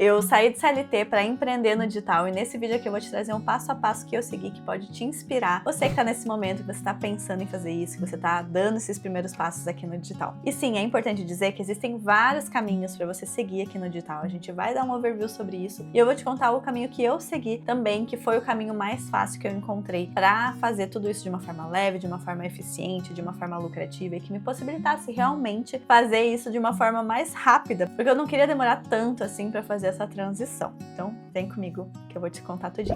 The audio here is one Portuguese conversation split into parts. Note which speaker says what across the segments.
Speaker 1: Eu saí de CLT para empreender no digital e nesse vídeo aqui eu vou te trazer um passo a passo que eu segui que pode te inspirar. Você que está nesse momento, que você está pensando em fazer isso, que você está dando esses primeiros passos aqui no digital. E sim, é importante dizer que existem vários caminhos para você seguir aqui no digital. A gente vai dar um overview sobre isso e eu vou te contar o caminho que eu segui também, que foi o caminho mais fácil que eu encontrei para fazer tudo isso de uma forma leve, de uma forma eficiente, de uma forma lucrativa e que me possibilitasse realmente fazer isso de uma forma mais rápida, porque eu não queria demorar tanto assim para fazer essa transição. Então, vem comigo que eu vou te contar tudinho.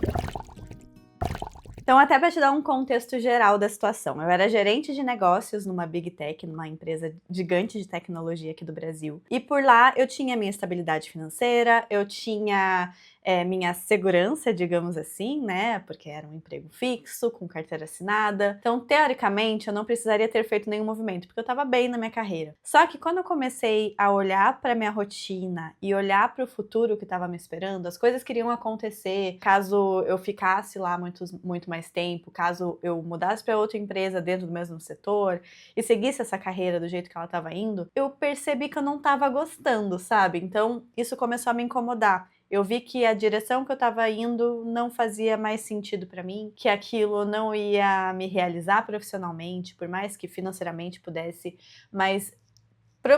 Speaker 1: Então, até para te dar um contexto geral da situação, eu era gerente de negócios numa Big Tech, numa empresa gigante de tecnologia aqui do Brasil. E por lá eu tinha minha estabilidade financeira, eu tinha minha segurança, digamos assim, né? Porque era um emprego fixo, com carteira assinada. Então, teoricamente, eu não precisaria ter feito nenhum movimento, porque eu estava bem na minha carreira. Só que quando eu comecei a olhar para minha rotina e olhar para o futuro que estava me esperando, as coisas que iriam acontecer caso eu ficasse lá muito mais tempo, caso eu mudasse para outra empresa dentro do mesmo setor e seguisse essa carreira do jeito que ela estava indo, eu percebi que eu não estava gostando, sabe? Então, isso começou a me incomodar. Eu vi que a direção que eu estava indo não fazia mais sentido para mim, que aquilo não ia me realizar profissionalmente, por mais que financeiramente pudesse, mas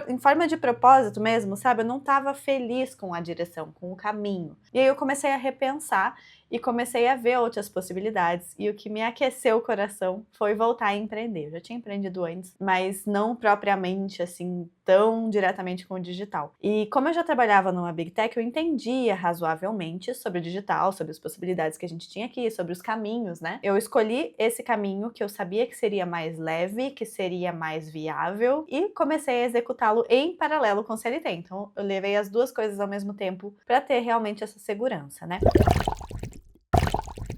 Speaker 1: em forma de propósito mesmo, sabe? Eu não estava feliz com a direção, com o caminho. E aí eu comecei a repensar e comecei a ver outras possibilidades. E o que me aqueceu o coração foi voltar a empreender. Eu já tinha empreendido antes, mas não propriamente assim, tão diretamente com o digital. E como eu já trabalhava numa Big Tech, eu entendia razoavelmente sobre o digital, sobre as possibilidades que a gente tinha aqui, sobre os caminhos, né? Eu escolhi esse caminho que eu sabia que seria mais leve, que seria mais viável e comecei a executá-lo em paralelo com o CLT. Então, eu levei as duas coisas ao mesmo tempo para ter realmente essa segurança, né?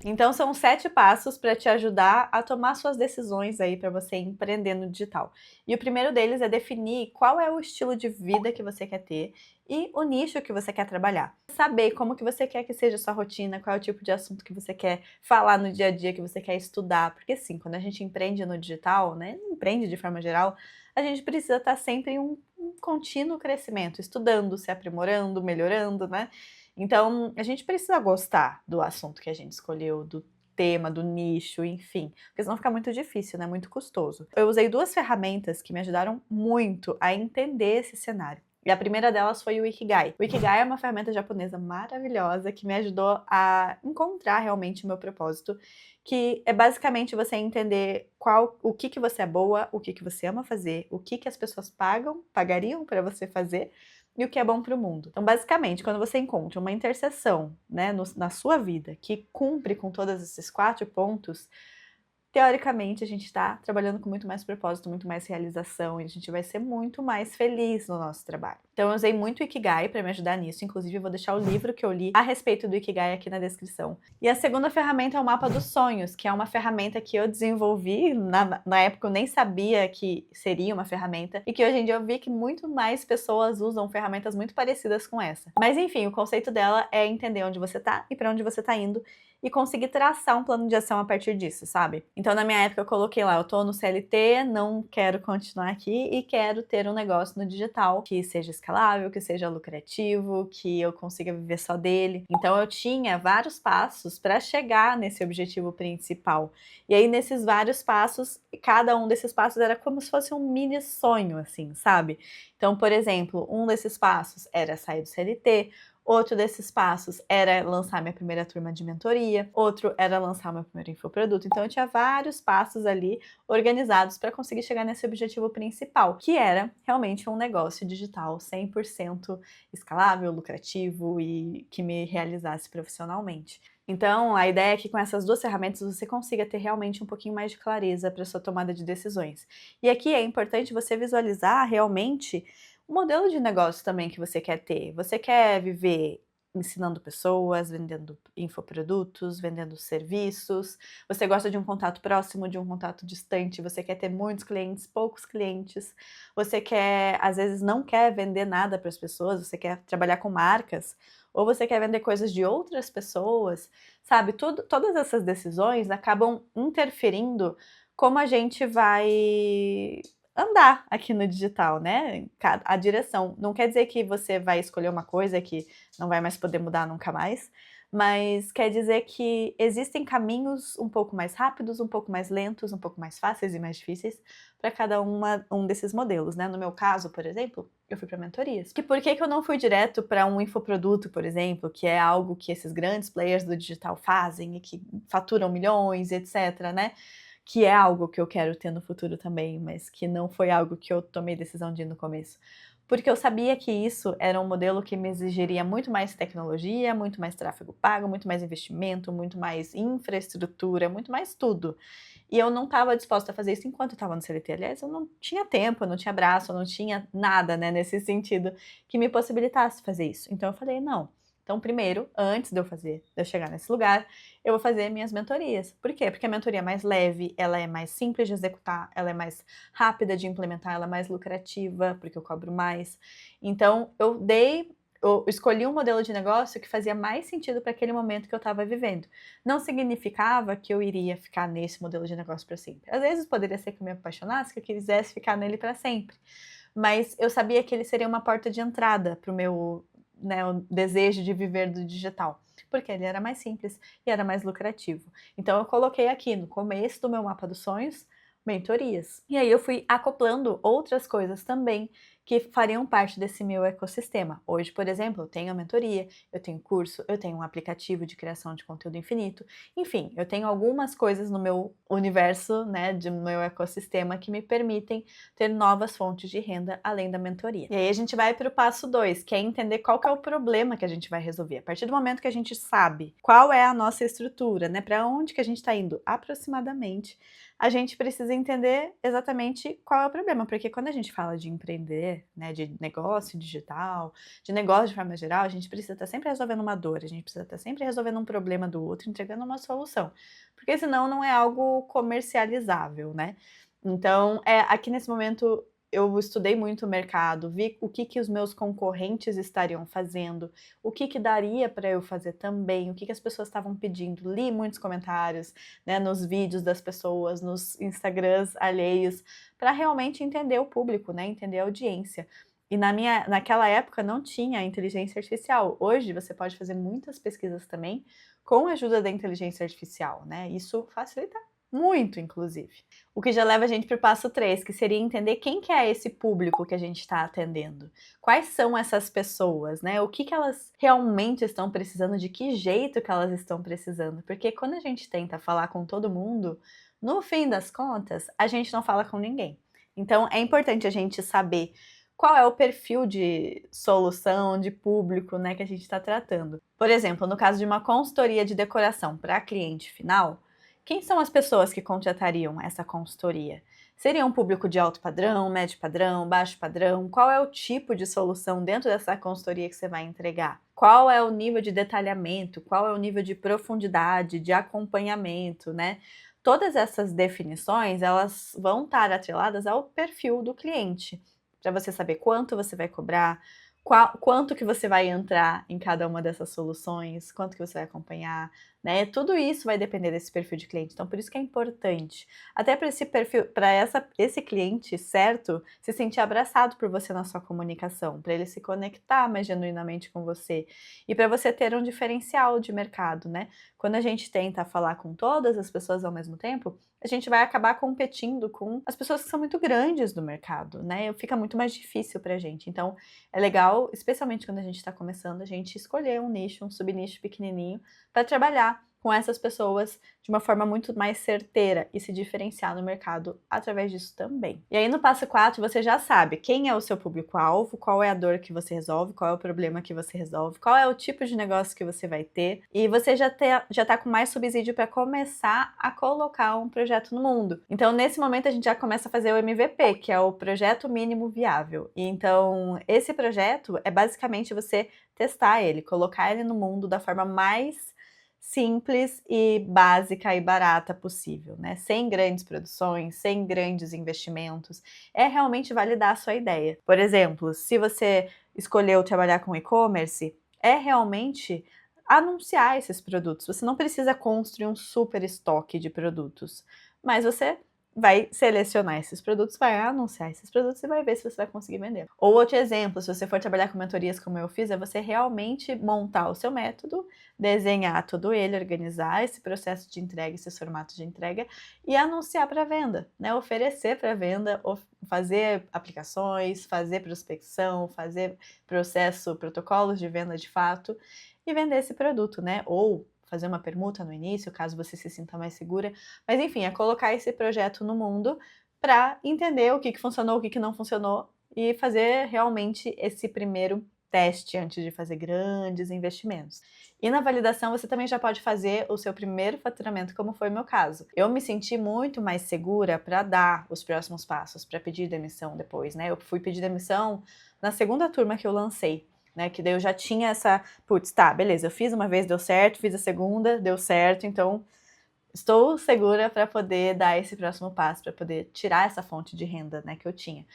Speaker 1: Então são 7 passos para te ajudar a tomar suas decisões aí para você empreender no digital. E o primeiro deles é definir qual é o estilo de vida que você quer ter e o nicho que você quer trabalhar. Saber como que você quer que seja a sua rotina, qual é o tipo de assunto que você quer falar no dia a dia, que você quer estudar. Porque sim, quando a gente empreende no digital, né, empreende de forma geral, a gente precisa estar sempre em um contínuo crescimento, estudando, se aprimorando, melhorando, né? Então, a gente precisa gostar do assunto que a gente escolheu, do tema, do nicho, enfim, porque senão fica muito difícil, né? Muito custoso. Eu usei 2 ferramentas que me ajudaram muito a entender esse cenário. E a primeira delas foi o Ikigai. O Ikigai é uma ferramenta japonesa maravilhosa que me ajudou a encontrar realmente o meu propósito, que é basicamente você entender o que você é boa, o que você ama fazer, o que as pessoas pagariam para você fazer, e o que é bom para o mundo. Então, basicamente, quando você encontra uma interseção, né, na sua vida que cumpre com todos esses 4 pontos, teoricamente a gente está trabalhando com muito mais propósito, muito mais realização e a gente vai ser muito mais feliz no nosso trabalho. Então eu usei muito o Ikigai para me ajudar nisso, inclusive eu vou deixar o livro que eu li a respeito do Ikigai aqui na descrição. E a segunda ferramenta é o Mapa dos Sonhos, que é uma ferramenta que eu desenvolvi, na época eu nem sabia que seria uma ferramenta, e que hoje em dia eu vi que muito mais pessoas usam ferramentas muito parecidas com essa. Mas enfim, o conceito dela é entender onde você tá e para onde você tá indo, e conseguir traçar um plano de ação a partir disso, sabe? Então, na minha época, eu coloquei lá, eu tô no CLT, não quero continuar aqui e quero ter um negócio no digital que seja escalável, que seja lucrativo, que eu consiga viver só dele. Então, eu tinha vários passos para chegar nesse objetivo principal. E aí, nesses vários passos, cada um desses passos era como se fosse um mini sonho, assim, sabe? Então, por exemplo, um desses passos era sair do CLT, outro desses passos era lançar minha primeira turma de mentoria, outro era lançar meu primeiro infoproduto. Então eu tinha vários passos ali organizados para conseguir chegar nesse objetivo principal, que era realmente um negócio digital 100% escalável, lucrativo e que me realizasse profissionalmente. Então, a ideia é que com essas 2 ferramentas você consiga ter realmente um pouquinho mais de clareza para sua tomada de decisões. E aqui é importante você visualizar realmente o modelo de negócio também que você quer ter. Você quer viver ensinando pessoas, vendendo infoprodutos, vendendo serviços? Você gosta de um contato próximo, de um contato distante? Você quer ter muitos clientes, poucos clientes? Você quer, às vezes, não quer vender nada para as pessoas, você quer trabalhar com marcas? Ou você quer vender coisas de outras pessoas? Sabe, todas essas decisões acabam interferindo como a gente vai andar aqui no digital, né? A direção. Não quer dizer que você vai escolher uma coisa que não vai mais poder mudar nunca mais, mas quer dizer que existem caminhos um pouco mais rápidos, um pouco mais lentos, um pouco mais fáceis e mais difíceis para cada um desses modelos, né? No meu caso, por exemplo, eu fui para mentorias. Que por que eu não fui direto para um infoproduto, por exemplo, que é algo que esses grandes players do digital fazem e que faturam milhões, etc, né? Que é algo que eu quero ter no futuro também, mas que não foi algo que eu tomei decisão de ir no começo. Porque eu sabia que isso era um modelo que me exigiria muito mais tecnologia, muito mais tráfego pago, muito mais investimento, muito mais infraestrutura, muito mais tudo. E eu não estava disposta a fazer isso enquanto eu estava no CLT. Aliás, eu não tinha tempo, eu não tinha braço, eu não tinha nada, né, nesse sentido que me possibilitasse fazer isso. Então eu falei, não. Então, primeiro, antes de eu chegar nesse lugar, eu vou fazer minhas mentorias. Por quê? Porque a mentoria é mais leve, ela é mais simples de executar, ela é mais rápida de implementar, ela é mais lucrativa, porque eu cobro mais. Então, eu escolhi um modelo de negócio que fazia mais sentido para aquele momento que eu estava vivendo. Não significava que eu iria ficar nesse modelo de negócio para sempre. Às vezes poderia ser que eu me apaixonasse, que eu quisesse ficar nele para sempre. Mas eu sabia que ele seria uma porta de entrada para o meu, né, o desejo de viver do digital, porque ele era mais simples e era mais lucrativo. Então eu coloquei aqui no começo do meu mapa dos sonhos, mentorias. E aí eu fui acoplando outras coisas também que fariam parte desse meu ecossistema. Hoje, por exemplo, eu tenho a mentoria, eu tenho curso, eu tenho um aplicativo de criação de conteúdo infinito. Enfim, eu tenho algumas coisas no meu universo, né, do meu ecossistema que me permitem ter novas fontes de renda além da mentoria. E aí a gente vai para o passo 2, que é entender qual que é o problema que a gente vai resolver. A partir do momento que a gente sabe qual é a nossa estrutura, né, para onde que a gente está indo aproximadamente, a gente precisa entender exatamente qual é o problema, porque quando a gente fala de empreender, né, de negócio digital, de negócio de forma geral, a gente precisa estar sempre resolvendo uma dor, a gente precisa estar sempre resolvendo um problema do outro, entregando uma solução, porque senão não é algo comercializável, né? Então, aqui nesse momento eu estudei muito o mercado, vi o que os meus concorrentes estariam fazendo, o que daria para eu fazer também, o que as pessoas estavam pedindo, li muitos comentários, né, nos vídeos das pessoas, nos Instagrams alheios, para realmente entender o público, né, entender a audiência. E naquela época não tinha inteligência artificial. Hoje você pode fazer muitas pesquisas também com a ajuda da inteligência artificial, né? Isso facilita muito, inclusive. O que já leva a gente para o passo 3, que seria entender quem que é esse público que a gente está atendendo. Quais são essas pessoas, né? O que elas realmente estão precisando, de que jeito que elas estão precisando. Porque quando a gente tenta falar com todo mundo, no fim das contas, a gente não fala com ninguém. Então, é importante a gente saber qual é o perfil de solução, de público, né, que a gente está tratando. Por exemplo, no caso de uma consultoria de decoração para cliente final, quem são as pessoas que contratariam essa consultoria? Seria um público de alto padrão, médio padrão, baixo padrão? Qual é o tipo de solução dentro dessa consultoria que você vai entregar? Qual é o nível de detalhamento? Qual é o nível de profundidade, de acompanhamento, né? Todas essas definições, elas vão estar atreladas ao perfil do cliente, para você saber quanto você vai cobrar, quanto que você vai entrar em cada uma dessas soluções, quanto que você vai acompanhar, né? Tudo isso vai depender desse perfil de cliente. Então, por isso que é importante, até para esse perfil, para esse cliente certo, se sentir abraçado por você na sua comunicação, para ele se conectar mais genuinamente com você e para você ter um diferencial de mercado, né? Quando a gente tenta falar com todas as pessoas ao mesmo tempo, a gente vai acabar competindo com as pessoas que são muito grandes do mercado, né? Fica muito mais difícil pra gente. Então, é legal, especialmente quando a gente está começando, a gente escolher um nicho, um subnicho pequenininho para trabalhar com essas pessoas de uma forma muito mais certeira e se diferenciar no mercado através disso também. E aí no passo 4 você já sabe quem é o seu público-alvo, qual é a dor que você resolve, qual é o problema que você resolve, qual é o tipo de negócio que você vai ter, e você já tá com mais subsídio para começar a colocar um projeto no mundo. Então nesse momento a gente já começa a fazer o MVP, que é o projeto mínimo viável. E então esse projeto é basicamente você testar ele, colocar ele no mundo da forma mais simples e básica e barata possível, né? Sem grandes produções, sem grandes investimentos. É realmente validar a sua ideia. Por exemplo, se você escolheu trabalhar com e-commerce, é realmente anunciar esses produtos. Você não precisa construir um super estoque de produtos, mas você vai selecionar esses produtos, vai anunciar esses produtos e vai ver se você vai conseguir vender. Ou outro exemplo, se você for trabalhar com mentorias como eu fiz, é você realmente montar o seu método, desenhar todo ele, organizar esse processo de entrega, esses formatos de entrega e anunciar para venda, né? Oferecer para venda, fazer aplicações, fazer prospecção, fazer protocolos de venda de fato e vender esse produto, né? Ou fazer uma permuta no início, caso você se sinta mais segura. Mas enfim, é colocar esse projeto no mundo para entender o que funcionou, o que não funcionou e fazer realmente esse primeiro teste antes de fazer grandes investimentos. E na validação você também já pode fazer o seu primeiro faturamento, como foi o meu caso. Eu me senti muito mais segura para dar os próximos passos, para pedir demissão depois, né? Eu fui pedir demissão na segunda turma que eu lancei. Né, que daí eu já tinha essa, putz, tá, beleza, eu fiz uma vez, deu certo, fiz a segunda, deu certo, então estou segura para poder dar esse próximo passo, para poder tirar essa fonte de renda, né, que eu tinha.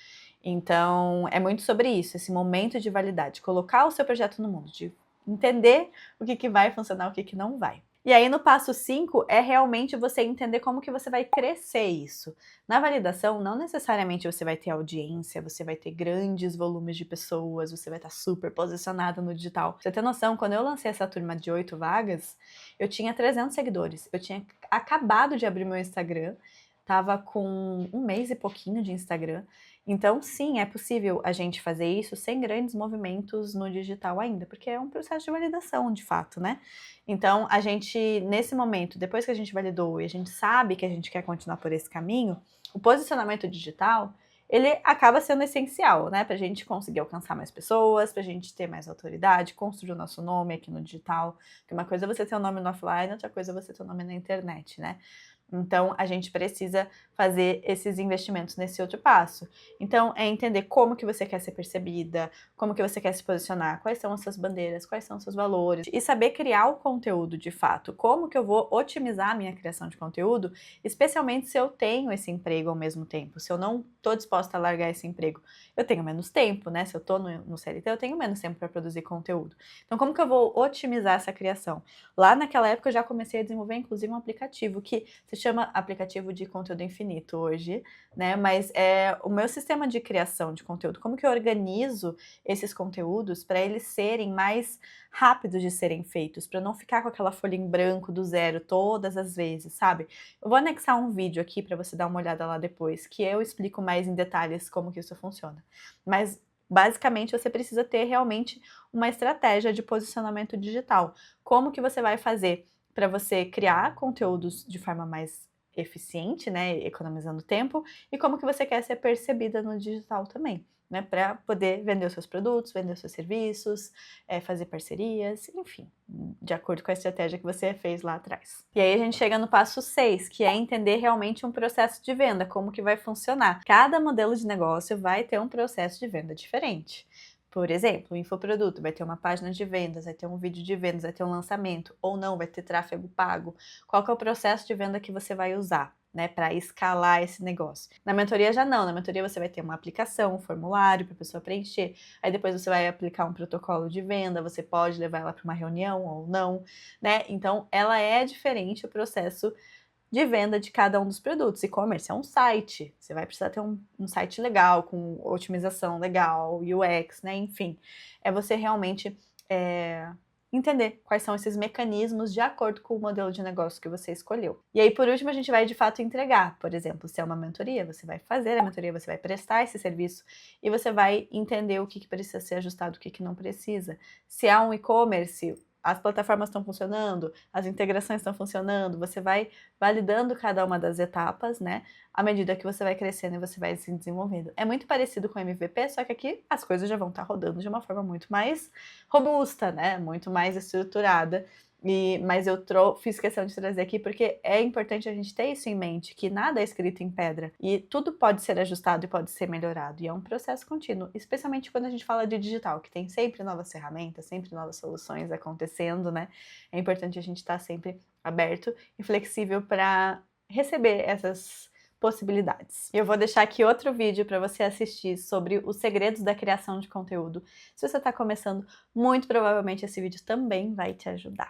Speaker 1: Então, é muito sobre isso, esse momento de validade, colocar o seu projeto no mundo, de entender o que vai funcionar, o que não vai. E aí no passo 5 é realmente você entender como que você vai crescer isso. Na validação, não necessariamente você vai ter audiência, você vai ter grandes volumes de pessoas, você vai estar super posicionado no digital. Pra você ter noção, quando eu lancei essa turma de 8 vagas, eu tinha 300 seguidores. Eu tinha acabado de abrir meu Instagram, tava com um mês e pouquinho de Instagram. Então, sim, é possível a gente fazer isso sem grandes movimentos no digital ainda, porque é um processo de validação, de fato, né? Então, a gente, nesse momento, depois que a gente validou e a gente sabe que a gente quer continuar por esse caminho, o posicionamento digital, ele acaba sendo essencial, né? Pra gente conseguir alcançar mais pessoas, pra gente ter mais autoridade, construir o nosso nome aqui no digital. Porque uma coisa é você ter o nome no offline, outra coisa é você ter o nome na internet, né? Então, a gente precisa fazer esses investimentos nesse outro passo. Então, é entender como que você quer ser percebida, como que você quer se posicionar, quais são as suas bandeiras, quais são os seus valores, e saber criar o conteúdo de fato. Como que eu vou otimizar a minha criação de conteúdo, especialmente se eu tenho esse emprego ao mesmo tempo, se eu não estou disposta a largar esse emprego. Eu tenho menos tempo, né? Se eu estou no CLT, eu tenho menos tempo para produzir conteúdo. Então, como que eu vou otimizar essa criação? Lá naquela época, eu já comecei a desenvolver, inclusive, um aplicativo que se chama aplicativo de conteúdo infinito hoje, né? Mas é o meu sistema de criação de conteúdo. Como que eu organizo esses conteúdos para eles serem mais rápidos de serem feitos, para não ficar com aquela folha em branco do zero todas as vezes, sabe? Eu vou anexar um vídeo aqui para você dar uma olhada lá depois, que eu explico mais em detalhes como que isso funciona. Mas basicamente você precisa ter realmente uma estratégia de posicionamento digital. Como que você vai fazer para você criar conteúdos de forma mais eficiente, né, economizando tempo, e como que você quer ser percebida no digital também, né, para poder vender os seus produtos, vender os seus serviços, fazer parcerias, enfim, de acordo com a estratégia que você fez lá atrás. E aí a gente chega no passo 6, que é entender realmente um processo de venda, como que vai funcionar. Cada modelo de negócio vai ter um processo de venda diferente. Por exemplo, o infoproduto vai ter uma página de vendas, vai ter um vídeo de vendas, vai ter um lançamento, ou não, vai ter tráfego pago. Qual que é o processo de venda que você vai usar, né, para escalar esse negócio? Na mentoria já não, na mentoria você vai ter uma aplicação, um formulário para a pessoa preencher, aí depois você vai aplicar um protocolo de venda, você pode levar ela para uma reunião ou não, né? Então, ela é diferente o processo de venda de cada um dos produtos. E-commerce é um site, você vai precisar ter um site legal, com otimização legal, UX, né? Enfim, é você realmente entender quais são esses mecanismos de acordo com o modelo de negócio que você escolheu. E aí, por último, a gente vai de fato entregar. Por exemplo, se é uma mentoria, você vai fazer a mentoria, você vai prestar esse serviço e você vai entender o que precisa ser ajustado, o que não precisa. Se há um e-commerce, as plataformas estão funcionando, as integrações estão funcionando, você vai validando cada uma das etapas, né? À medida que você vai crescendo e você vai se desenvolvendo. É muito parecido com o MVP, só que aqui as coisas já vão estar rodando de uma forma muito mais robusta, né? Muito mais estruturada. Mas eu fiz questão de trazer aqui porque é importante a gente ter isso em mente, que nada é escrito em pedra e tudo pode ser ajustado e pode ser melhorado, e é um processo contínuo, especialmente quando a gente fala de digital, que tem sempre novas ferramentas, sempre novas soluções acontecendo, né? É importante a gente estar sempre aberto e flexível para receber essas possibilidades. Eu vou deixar aqui outro vídeo para você assistir sobre os segredos da criação de conteúdo. Se você está começando, muito provavelmente esse vídeo também vai te ajudar.